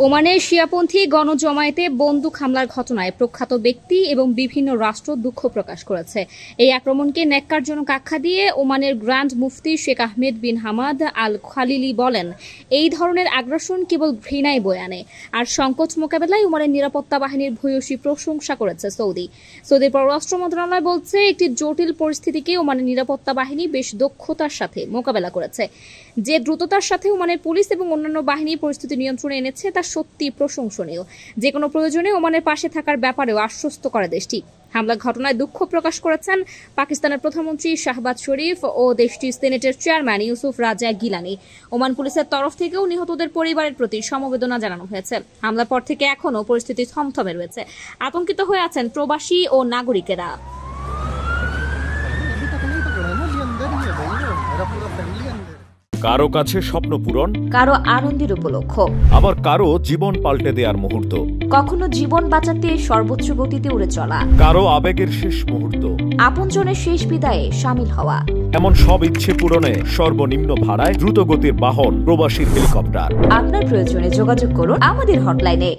ওমানের শিয়াপন্থী গণজমায়েতে বন্দুক হামলার ঘটনায় প্রখ্যাত ব্যক্তি এবং বিভিন্ন রাষ্ট্র দুঃখ প্রকাশ করেছে। এই আক্রমণকে ন্যাক্কারজনক আখ্যা দিয়ে ওমানের গ্র্যান্ড মুফতি শেখ আহমেদ বিন হামাদ আল খালিলি বলেন, এই ধরনের আগ্রাসন কেবল ঘৃণায় বয়ে আনে। আর সংকট মোকাবেলায় ওমানের নিরাপত্তা বাহিনীর ভূয়সী প্রশংসা করেছে সৌদির পররাষ্ট্র মন্ত্রণালয় বলছে, একটি জটিল পরিস্থিতিকে ওমানের নিরাপত্তা বাহিনী বেশ দক্ষতার সাথে মোকাবেলা করেছে। যে দ্রুততার সাথে ওমানের পুলিশ এবং অন্যান্য বাহিনী পরিস্থিতি নিয়ন্ত্রণে এনেছে তা সত্যি প্রশংসনীয়। যে কোনো প্রয়োজনে ওমানের পাশে থাকার ব্যাপারেও আশ্বস্ত করে দেশটি। হামলার ঘটনায় দুঃখ প্রকাশ করেছেন পাকিস্তানের প্রধানমন্ত্রী শাহবাজ শরীফ ও দেশটির সিনেটের চেয়ারম্যান ইউসুফ রাজা গিলানি। ওমান পুলিশের তরফ থেকেও নিহতদের পরিবারের প্রতি সমবেদনা জানানো হয়েছে। হামলার পর থেকে এখনও পরিস্থিতি থমথমে রয়েছে। আতঙ্কিত হয়ে আছেন প্রবাসী ও নাগরিকেরা। কারো কাছে স্বপ্ন পূরণ, কারো আনন্দের উপলক্ষ, আবার কারো জীবন পাল্টে দেওয়ার মুহূর্ত, কখনো জীবন বাঁচাতে সর্বোচ্চ গতিতে উড়ে চলা, কারো আবেগের শেষ মুহূর্ত, আপনজনের শেষ বিদায়ে শামিল হওয়া, এমন সব ইচ্ছে পূরণে সর্বনিম্ন ভাড়ায় দ্রুত গতির বাহন প্রবাসীর হেলিকপ্টার। আপনার প্রয়োজনে যোগাযোগ করুন আমাদের হটলাইনে।